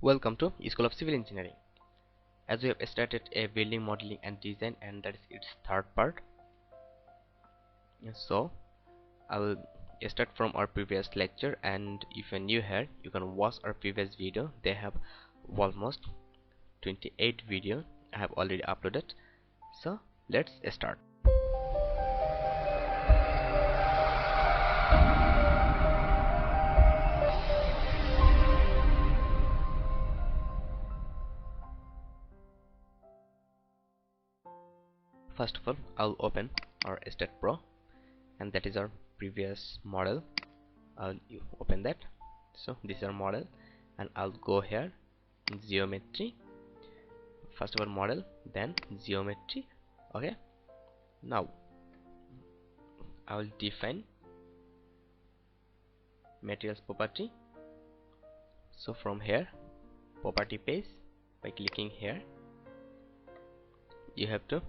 Welcome to School of Civil Engineering. As we have started a building modeling and design, and that is its third part. So I will start from our previous lecture, and if you're new here, you can watch our previous video. They have almost 28 videos I have already uploaded. So let's start. First of all, I'll open our STAAD Pro, and that is our previous model. I'll open that. So this is our model, and I'll go here, geometry. First of all, model, then geometry. Okay, now I will define materials property. So from here, property page, by clicking here, you have to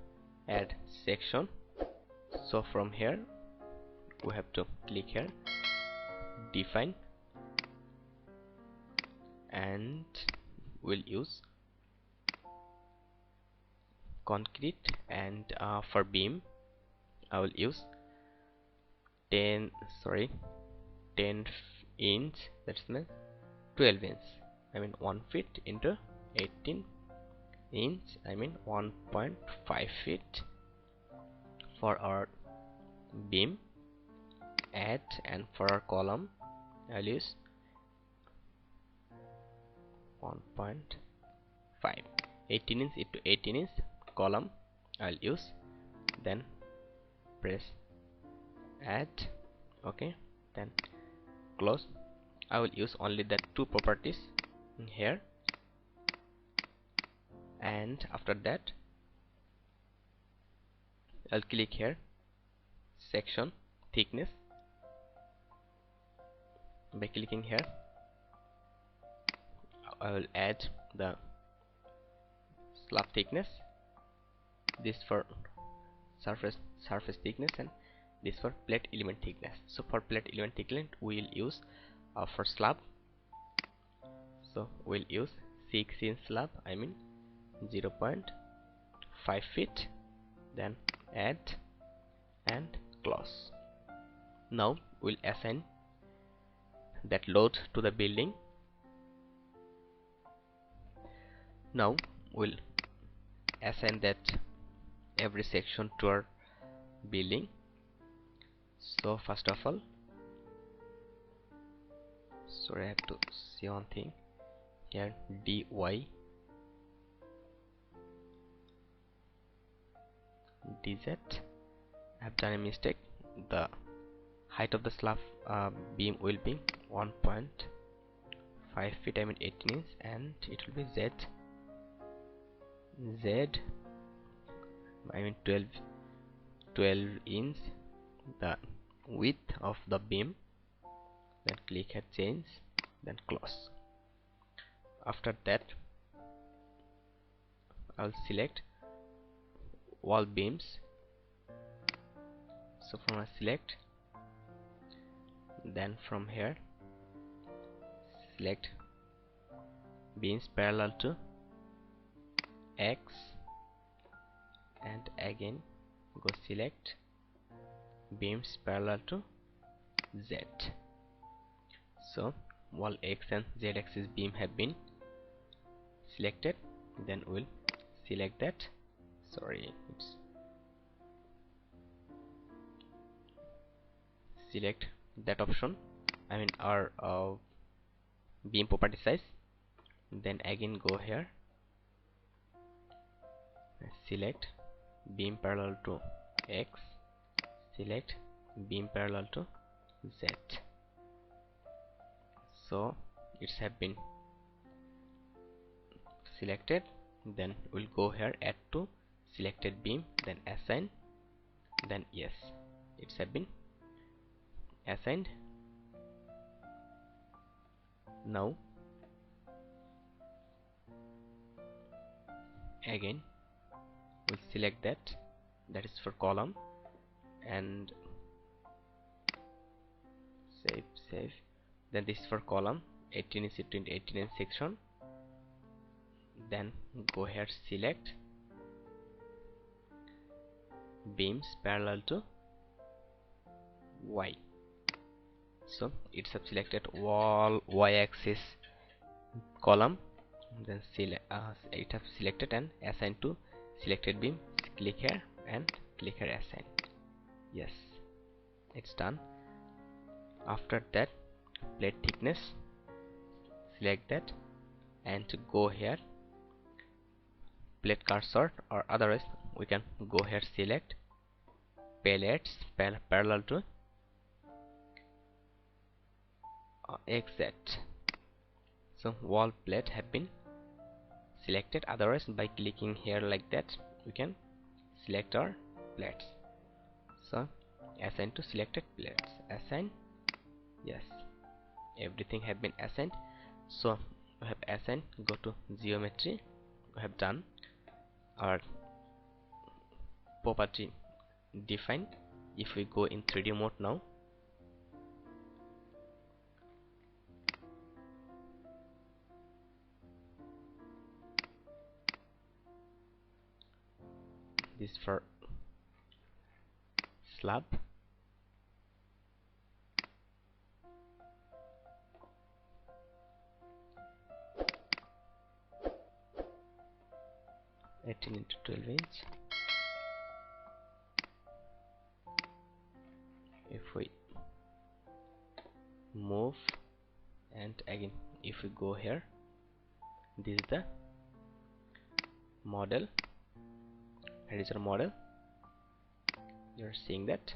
add section. So from here we have to click here, define, and we'll use concrete, and for beam I will use 10 inch, that's mean 12 inch, I mean 1 feet into 18 inch, I mean 1.5 feet for our beam. Add, and for our column I'll use 1.5, 18 inch into 18 inch column I'll use. Then press add. Okay, then close. I will use only the two properties here, and after that I'll click here, section thickness. By clicking here, I will add the slab thickness, this for surface thickness, and this for plate element thickness. So for plate element thickness we will use for slab, so we'll use 6 inch slab, I mean 0.5 feet. Then add and close. Now we'll assign that load to the building. Now we'll assign that every section to our building. So first of all, sorry, I have to see one thing here, dy dz. I have done a mistake. The height of the slab beam will be 1.5 feet, I mean 18 inch, and it will be z, I mean 12 inch the width of the beam. Then click here, change, then close. After that I'll select wall beams. So from a select, then from here select beams parallel to X, and again go select beams parallel to Z. So wall X and Z axis beam have been selected. Then we'll select that, select that option, I mean our beam property size. Then again go here, select beam parallel to X, select beam parallel to Z. So it's have been selected. Then we'll go here, add to selected beam, then assign, then yes, it's have been assigned. Now again we'll select that is for column, and save. Then this is for column 18 inch into 18 inch section. then go here, select beams parallel to Y. So it's have selected wall y-axis column, then it have selected and assigned to selected beam. Click here and click here assign. Yes, it's done. After that, plate thickness, select that and to go here, plate cursor, or otherwise we can go here, select pallets parallel to exact. So wall plate have been selected. Otherwise, by clicking here like that, we can select our plates. So assign to selected plates, assign. Yes, everything have been assigned. So we have assigned, go to geometry, we have done our property define. If we go in 3D mode now, this for slab, (18 into 12 inch). If we move and again if we go here, this is the model. Here is our model, you're seeing that.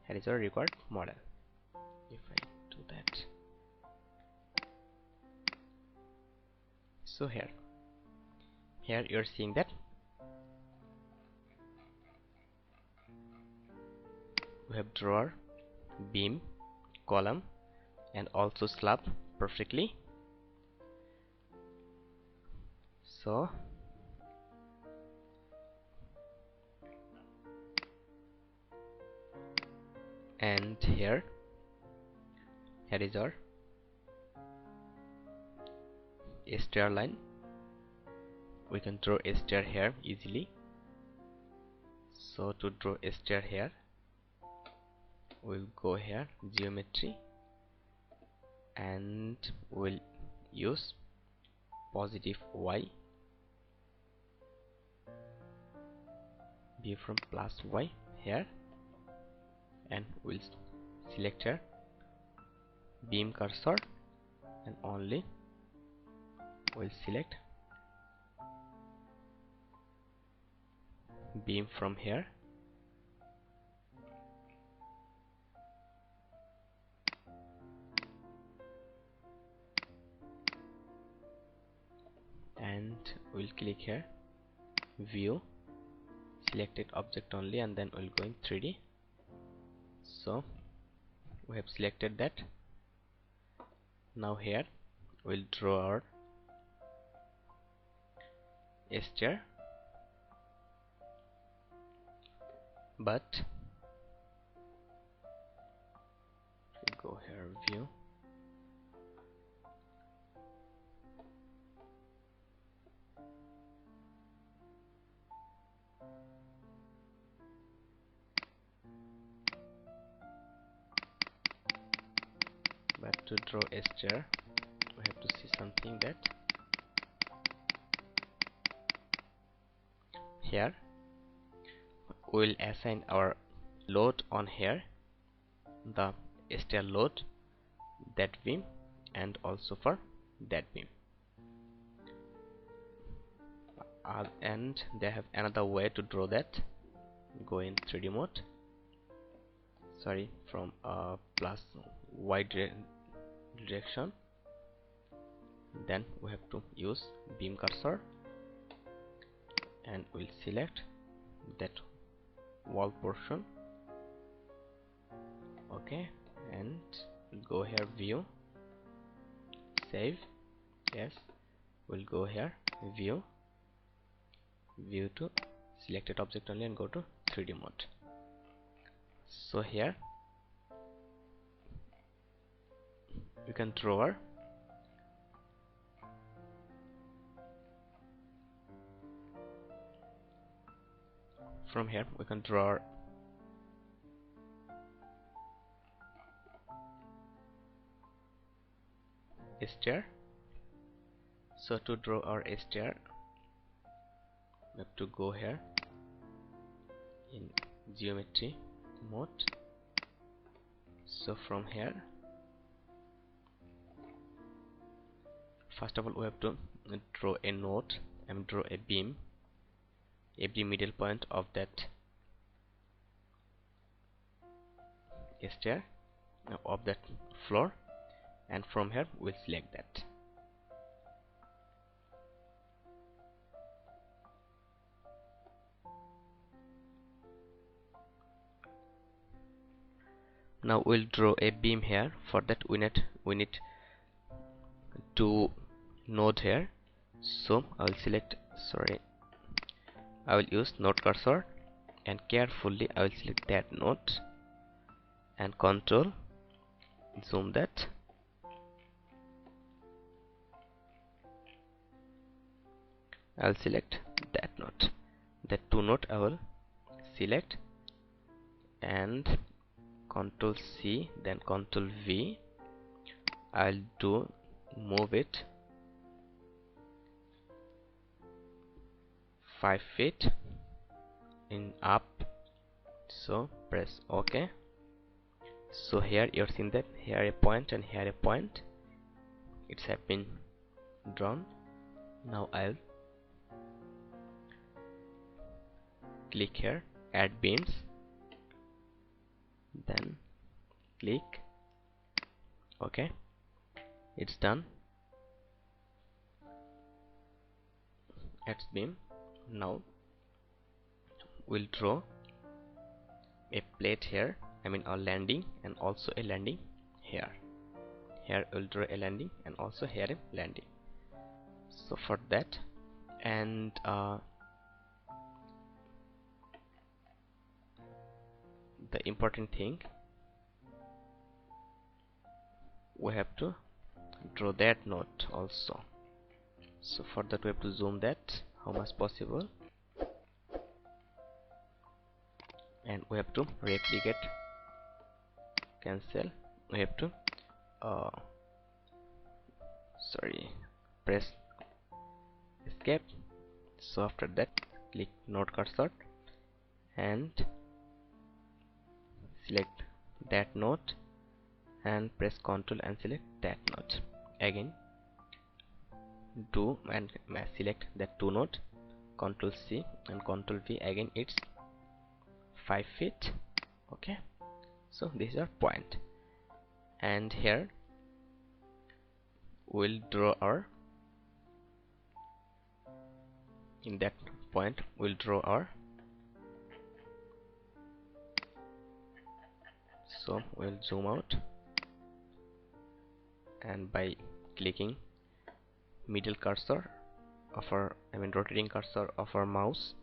Here is our required model. If I do that, so here you're seeing that we have drawer, beam, column and also slab perfectly. So and here is our stair line. We can draw a stair here easily. So to draw a stair here, we'll go here, geometry, and we'll use positive Y, view from plus Y here, and we'll select here beam cursor and only we'll select beam from here, and we'll click here view, selected object only, and then we'll go in 3D. So we have selected that. Now here we'll draw our stair, but we go here view, but to draw a stair we have to see something, that here we'll assign our load on here, the stair load, that beam and also for that beam. And they have another way to draw that. Go in 3D mode, sorry, from plus Y direction, then we have to use beam cursor and we'll select that wall portion. Okay, and go here view, save. Yes, we'll go here view, to selected object only and go to 3D mode. So here we can draw our from here we can draw our stair. So to draw our stair, we have to go here in geometry mode. So from here, first of all we have to draw a node and draw a beam every middle point of that stair of that floor, and from here we'll select that. Now we'll draw a beam here. For that we need two node here. So I will select, I will use node cursor and carefully I will select that node and control zoom that. I will select that node. That two node I will select and Control C, then Control V. I'll do move it 5 feet in up. So press OK. So here you're seeing that here a point and here a point. It's have been drawn. Now I'll click here, add beams, then click OK. It's done. Add beam. Now we'll draw a plate here, I mean a landing and also a landing here. Here we'll draw a landing and also here a landing. So for that, and the important thing, we have to draw that node also. So for that we have to zoom that how much possible, and we have to replicate, cancel. We have to press escape. So after that click node cursor and select that node and press Ctrl and select that node. Again do and select that two node, Ctrl C and Ctrl V. Again it's 5 feet. Okay, so this is our point, and here we'll draw our, in that point we'll draw our, so we'll zoom out and by clicking middle cursor of our, rotating cursor of our mouse,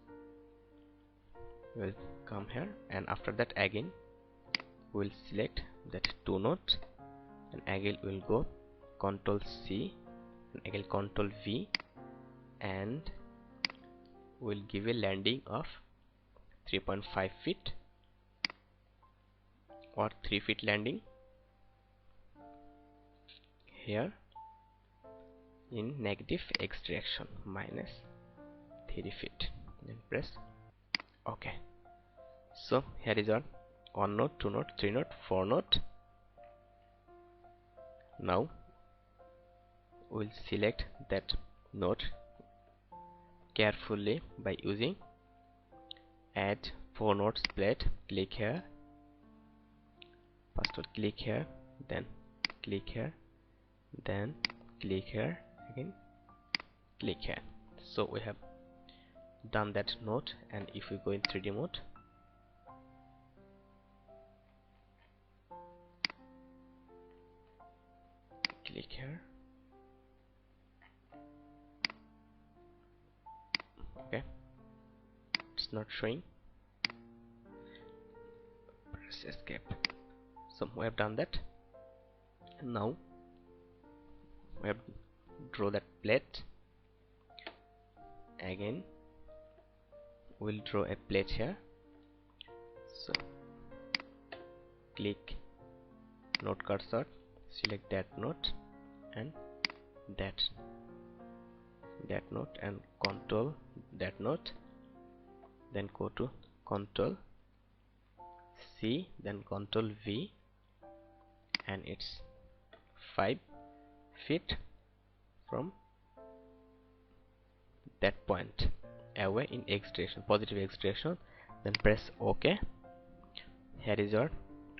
we'll come here, and after that again we'll select that two nodes and again we'll go Ctrl C and again Ctrl V, and we'll give a landing of 3.5 feet or 3 feet landing here in negative x direction, minus 3 feet. Then press OK. So here is our 1 node, 2 node, 3 node, 4 node. Now we'll select that node carefully by using add 4 nodes plate. Click here, first we'll click here, then click here, then click here, again click here. So we have done that node, and if we go in 3D mode, click here, okay, it's not showing, press escape. So we have done that. Now we have draw that plate. Again we'll draw a plate here. So click node cursor, select that node and that node, and control that node, then go to control C, then control V, and it's 5 feet from that point away in x direction, positive x direction. Then press OK. Here is your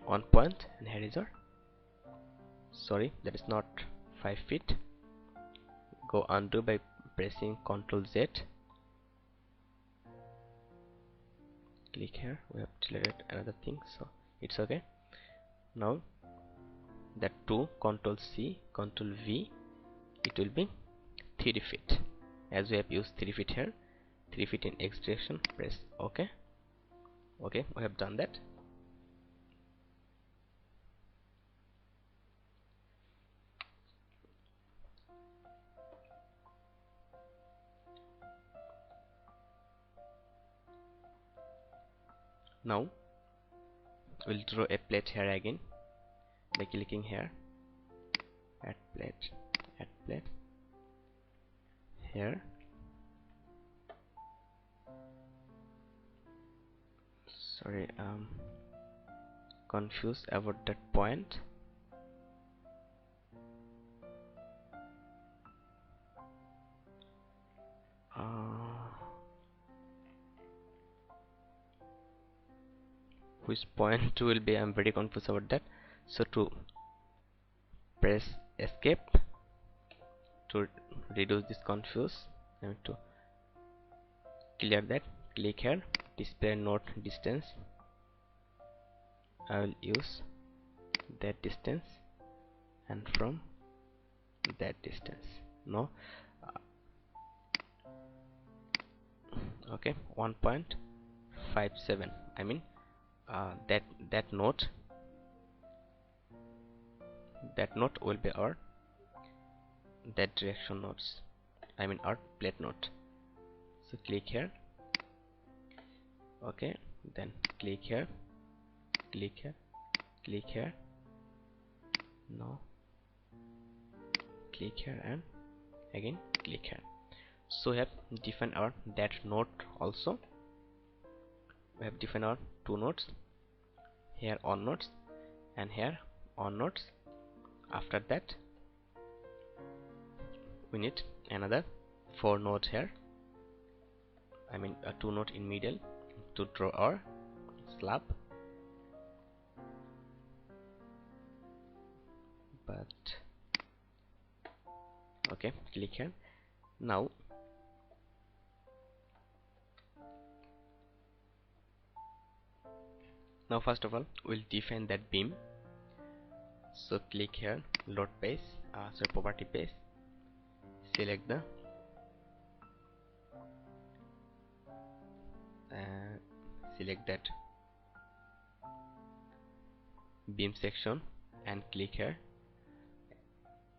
1 point, and here is your, sorry, that is not 5 feet. Go undo by pressing Ctrl Z. Click here, we have deleted another thing, so it's okay. Now that 2, Ctrl C, Ctrl V, it will be 3 feet, as we have used 3 feet here, 3 feet in x direction. Press OK. Okay, we have done that. Now we'll draw a plate here again by clicking here, add plate here. Sorry, confused about that point. Which point will be, I'm very confused about that. So to press escape to reduce this confuse, I have to clear that. Click here, display node distance. I will use that distance and from that distance. No, okay, 1.57. I mean that node will be our that direction nodes, I mean our plate node. So click here, okay, then click here, no, click here, and again click here. So we have defined our that node also. We have defined our 2 nodes, here on nodes and here on nodes. After that we need another 4 nodes here, I mean a 2 node in middle to draw our slab. But okay, click here. Now first of all we'll define that beam. So click here, load page, property page, select the select that beam section and click here,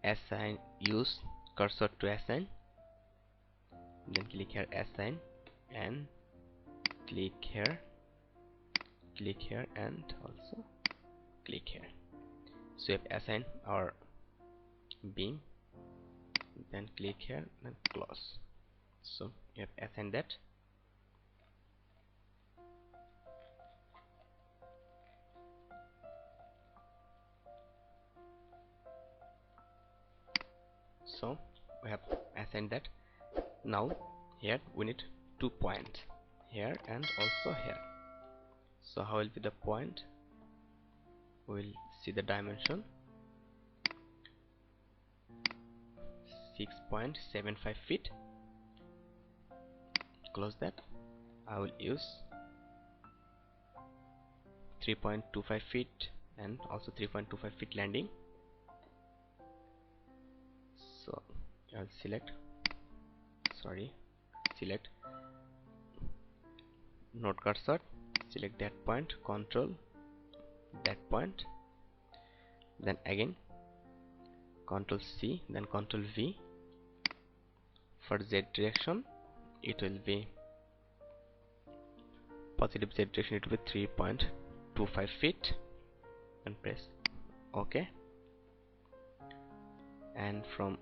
assign, use cursor to assign, then click here assign, and click here and also click here. So we have assigned our beam, then click here and close. So we have assigned that. So we have assigned that. Now here we need 2 points, here and also here. So how will be the point? We'll see the dimension, 6.75 feet. Close that. I will use 3.25 feet and also 3.25 feet landing. So I'll select node cursor, select that point, control that point, then again Ctrl C, then Ctrl V. For Z direction it will be positive Z direction, it will be 3.25 feet, and press OK. And from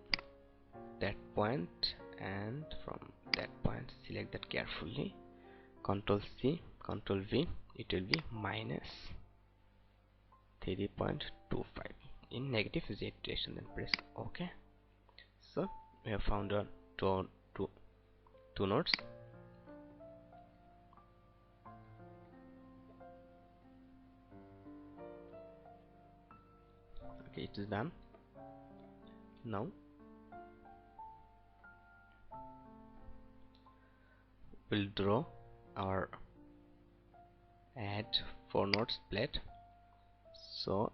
that point and from that point select that carefully, Ctrl C, Ctrl V, it will be minus 3.25 in negative Z direction, then press OK. So we have found our two nodes. Okay, it is done. Now we'll draw our add 4 nodes plate. So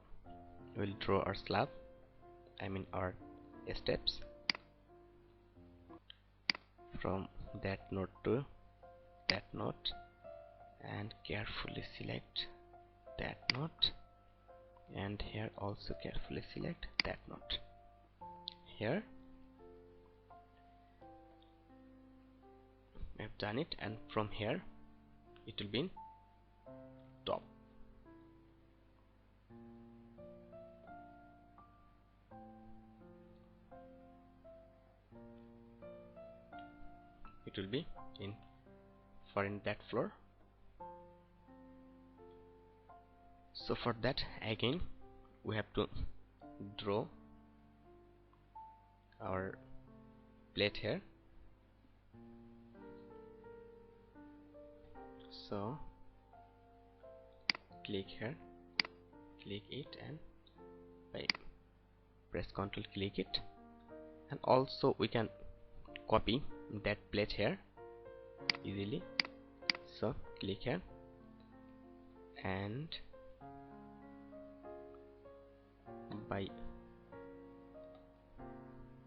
we'll draw our slab, I mean our steps, from that node to that node, and carefully select that node, and here also carefully select that node. Here I have done it, and from here it will be in top. It will be in that floor. So for that again we have to draw our plate here. So click here, click it, and press Ctrl, click it, and also we can copy that plate here easily. So click here and by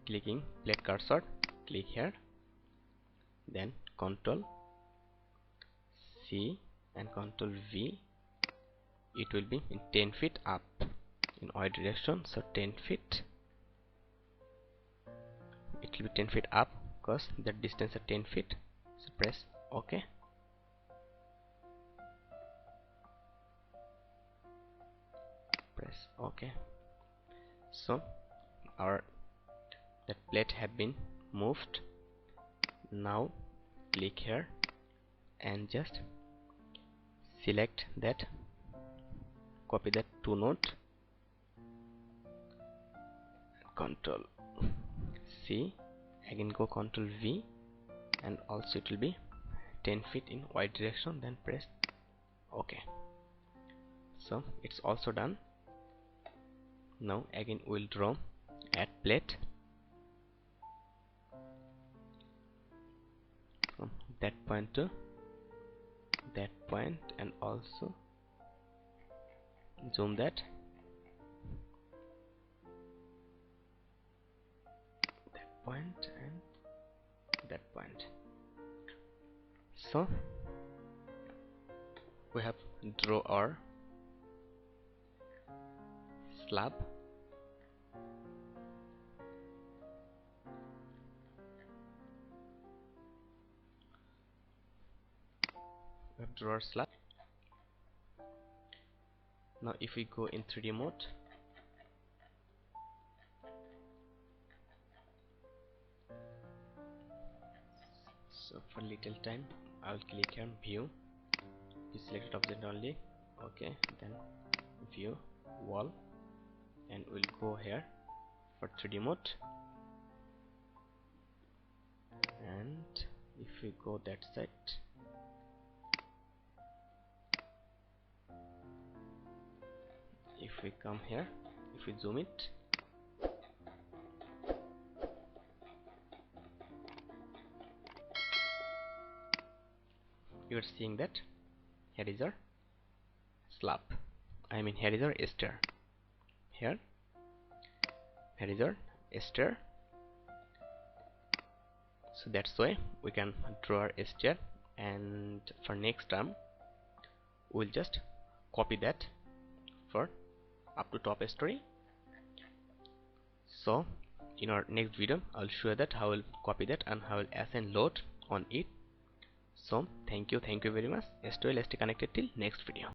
clicking plate cursor, click here, then Ctrl C and Ctrl V. It will be in 10 feet up in Y direction, so 10 feet. It will be 10 feet up because the distance is 10 feet. So press OK. Press OK. So our that plate have been moved. Now click here and just select that, copy that 2 node, Ctrl C, again go Ctrl V, and also it will be 10 feet in Y direction, then press OK. So it's also done. Now again we'll draw add plate from that point to that point, and also zoom that point and that point. So we have draw our slab. We have draw our slab. Now if we go in 3D mode, so for little time I will click on view, this selected object only. Okay, then view wall, and we'll go here for 3D mode, and if we go that side, if we come here, if we zoom it, you are seeing that here is our slab, I mean here is our stair. Here is our stair. So that's why we can draw our stair, and for next time we'll just copy that for up to top story. So in our next video I'll show that how I'll copy that and how I'll assign load on it. So thank you very much. Stay well, stay connected till next video.